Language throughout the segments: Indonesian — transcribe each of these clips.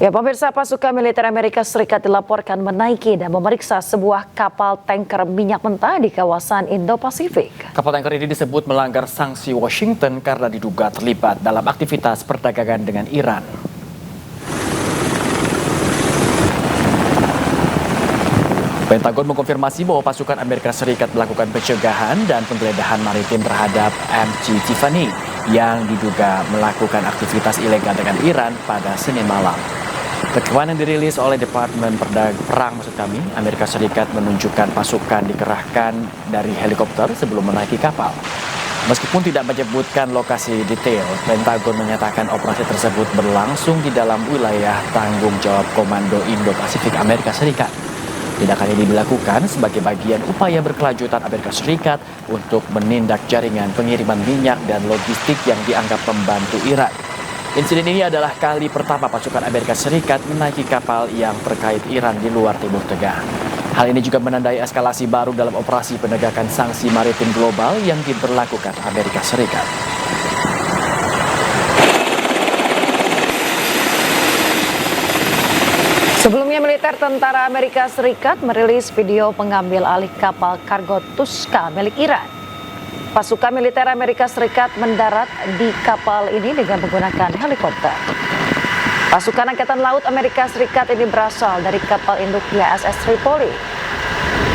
Ya, pemirsa, pasukan militer Amerika Serikat dilaporkan menaiki dan memeriksa sebuah kapal tanker minyak mentah di kawasan Indo-Pasifik. Kapal tanker ini disebut melanggar sanksi Washington karena diduga terlibat dalam aktivitas perdagangan dengan Iran. Pentagon mengkonfirmasi bahwa pasukan Amerika Serikat melakukan pencegahan dan penggeledahan maritim terhadap MT Tiffany yang diduga melakukan aktivitas ilegal dengan Iran pada Senin malam. Rekaman yang dirilis oleh Departemen Perang Amerika Serikat menunjukkan pasukan dikerahkan dari helikopter sebelum menaiki kapal. Meskipun tidak menyebutkan lokasi detail, Pentagon menyatakan operasi tersebut berlangsung di dalam wilayah tanggung jawab Komando Indo-Pasifik Amerika Serikat. Tindakan ini dilakukan sebagai bagian upaya berkelanjutan Amerika Serikat untuk menindak jaringan pengiriman minyak dan logistik yang dianggap membantu Iran. Insiden ini adalah kali pertama pasukan Amerika Serikat menaiki kapal yang terkait Iran di luar Timur Tengah. Hal ini juga menandai eskalasi baru dalam operasi penegakan sanksi maritim global yang diberlakukan Amerika Serikat. Sebelumnya, militer tentara Amerika Serikat merilis video pengambil alih kapal kargo Tuska milik Iran. Pasukan militer Amerika Serikat mendarat di kapal ini dengan menggunakan helikopter. Pasukan Angkatan Laut Amerika Serikat ini berasal dari kapal induk USS Tripoli.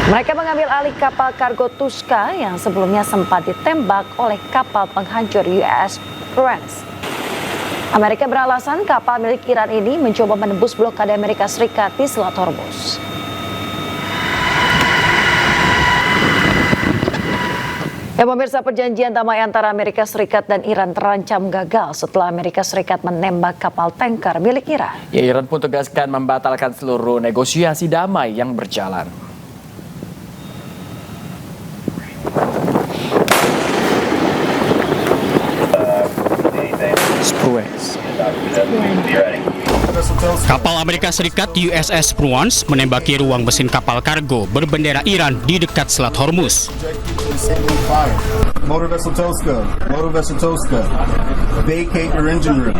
Mereka mengambil alih kapal kargo Tuska yang sebelumnya sempat ditembak oleh kapal penghancur USS Prudence. Amerika beralasan kapal milik Iran ini mencoba menembus blokade Amerika Serikat di Selat Hormuz. Ya, pemirsa, perjanjian damai antara Amerika Serikat dan Iran terancam gagal setelah Amerika Serikat menembak kapal tanker milik Iran. Ya, Iran pun tegaskan membatalkan seluruh negosiasi damai yang berjalan. Kapal Amerika Serikat USS Prudence menembaki ruang mesin kapal kargo berbendera Iran di dekat Selat Hormuz. Motor vessel Toska, vacate your engine room.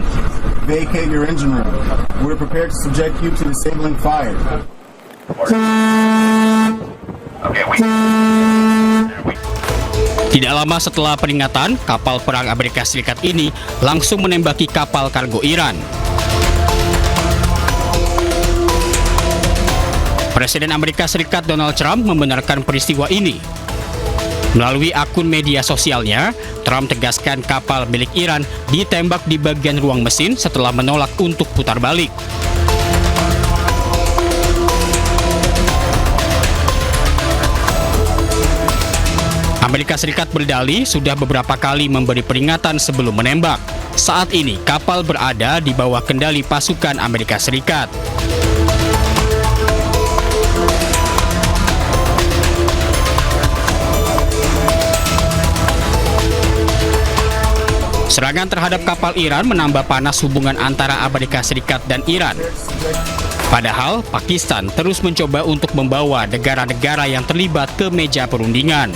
Vacate your engine room. We're prepared to subject you to disabling fire. Tidak lama setelah peringatan, kapal perang Amerika Serikat ini langsung menembaki kapal kargo Iran. Presiden Amerika Serikat Donald Trump membenarkan peristiwa ini. Melalui akun media sosialnya, Trump tegaskan kapal milik Iran ditembak di bagian ruang mesin setelah menolak untuk putar balik. Amerika Serikat berdalih sudah beberapa kali memberi peringatan sebelum menembak. Saat ini, kapal berada di bawah kendali pasukan Amerika Serikat. Serangan terhadap kapal Iran menambah panas hubungan antara Amerika Serikat dan Iran. Padahal, Pakistan terus mencoba untuk membawa negara-negara yang terlibat ke meja perundingan.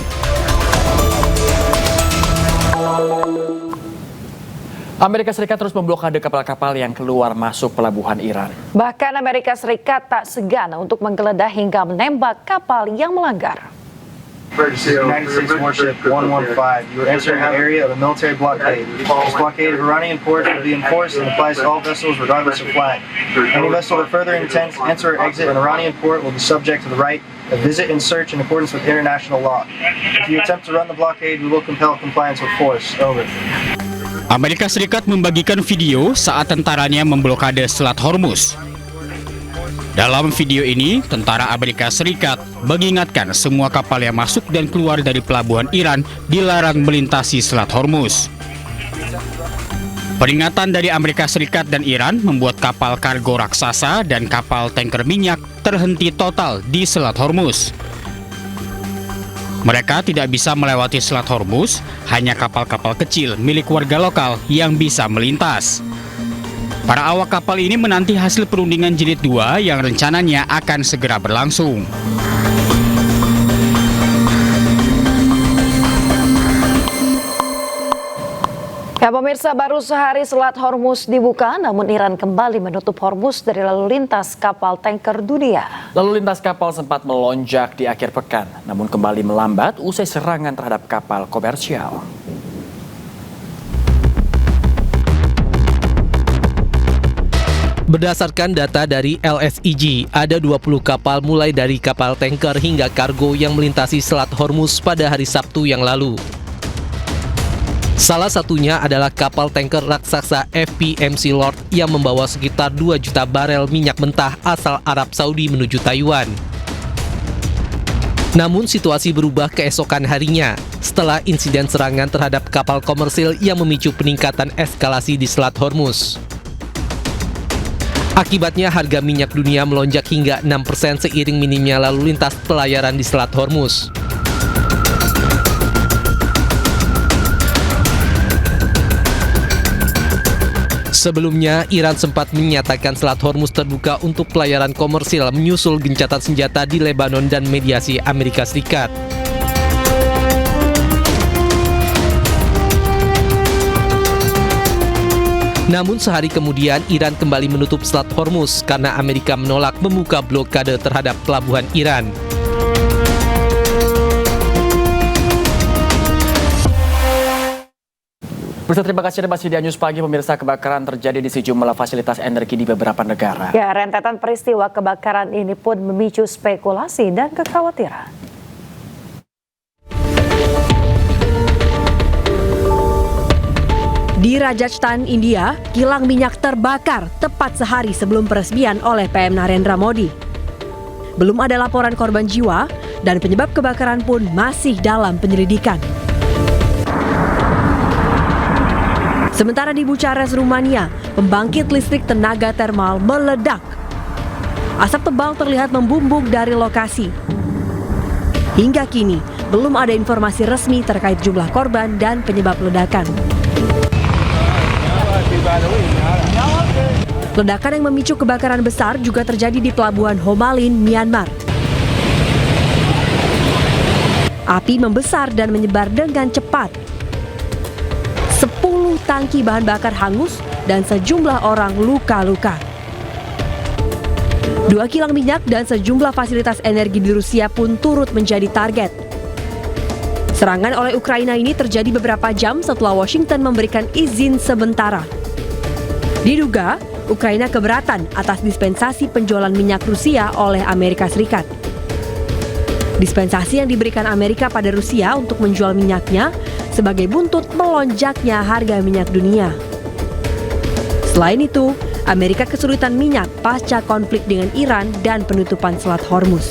Amerika Serikat terus memblokade kapal-kapal yang keluar masuk pelabuhan Iran. Bahkan Amerika Serikat tak segan untuk menggeledah hingga menembak kapal yang melanggar. United States warship 115. You are entering the area of a military blockade. This blockade of Iranian ports will be enforced and applies to all vessels regardless of flag. Any vessel that further intends to enter or exit an Iranian port will be subject to the right of visit and search in accordance with international law. If you attempt to run the blockade, we will compel compliance with force. Over. Amerika Serikat membagikan video saat tentaranya memblokade Selat Hormuz. Dalam video ini, tentara Amerika Serikat mengingatkan semua kapal yang masuk dan keluar dari pelabuhan Iran dilarang melintasi Selat Hormuz. Peringatan dari Amerika Serikat dan Iran membuat kapal kargo raksasa dan kapal tanker minyak terhenti total di Selat Hormuz. Mereka tidak bisa melewati Selat Hormuz, hanya kapal-kapal kecil milik warga lokal yang bisa melintas. Para awak kapal ini menanti hasil perundingan jilid 2 yang rencananya akan segera berlangsung. Ya pemirsa, baru sehari Selat Hormuz dibuka, namun Iran kembali menutup Hormuz dari lalu lintas kapal tanker dunia. Lalu lintas kapal sempat melonjak di akhir pekan, namun kembali melambat usai serangan terhadap kapal komersial. Berdasarkan data dari LSEG, ada 20 kapal mulai dari kapal tanker hingga kargo yang melintasi Selat Hormuz pada hari Sabtu yang lalu. Salah satunya adalah kapal tanker raksasa FPMC Lord yang membawa sekitar 2 juta barel minyak mentah asal Arab Saudi menuju Taiwan. Namun situasi berubah keesokan harinya setelah insiden serangan terhadap kapal komersil yang memicu peningkatan eskalasi di Selat Hormuz. Akibatnya harga minyak dunia melonjak hingga 6% seiring minimnya lalu lintas pelayaran di Selat Hormuz. Sebelumnya, Iran sempat menyatakan Selat Hormuz terbuka untuk pelayaran komersil menyusul gencatan senjata di Lebanon dan mediasi Amerika Serikat. Namun sehari kemudian Iran kembali menutup Selat Hormuz karena Amerika menolak membuka blokade terhadap pelabuhan Iran. Pemirsa, terima kasih Anda masih di News Pagi. Pemirsa, kebakaran terjadi di sejumlah fasilitas energi di beberapa negara. Ya, rentetan peristiwa kebakaran ini pun memicu spekulasi dan kekhawatiran. Di Rajasthan, India, kilang minyak terbakar tepat sehari sebelum peresmian oleh PM Narendra Modi. Belum ada laporan korban jiwa dan penyebab kebakaran pun masih dalam penyelidikan. Sementara di Bucharest, Rumania, pembangkit listrik tenaga termal meledak. Asap tebal terlihat membumbung dari lokasi. Hingga kini, belum ada informasi resmi terkait jumlah korban dan penyebab ledakan. Ledakan yang memicu kebakaran besar juga terjadi di pelabuhan Ho Malin, Myanmar. Api membesar dan menyebar dengan cepat. 10 tangki bahan bakar hangus dan sejumlah orang luka-luka. 2 kilang minyak dan sejumlah fasilitas energi di Rusia pun turut menjadi target. Serangan oleh Ukraina ini terjadi beberapa jam setelah Washington memberikan izin sementara. Diduga, Ukraina keberatan atas dispensasi penjualan minyak Rusia oleh Amerika Serikat. Dispensasi yang diberikan Amerika pada Rusia untuk menjual minyaknya sebagai buntut melonjaknya harga minyak dunia. Selain itu, Amerika kesulitan minyak pasca konflik dengan Iran dan penutupan Selat Hormuz.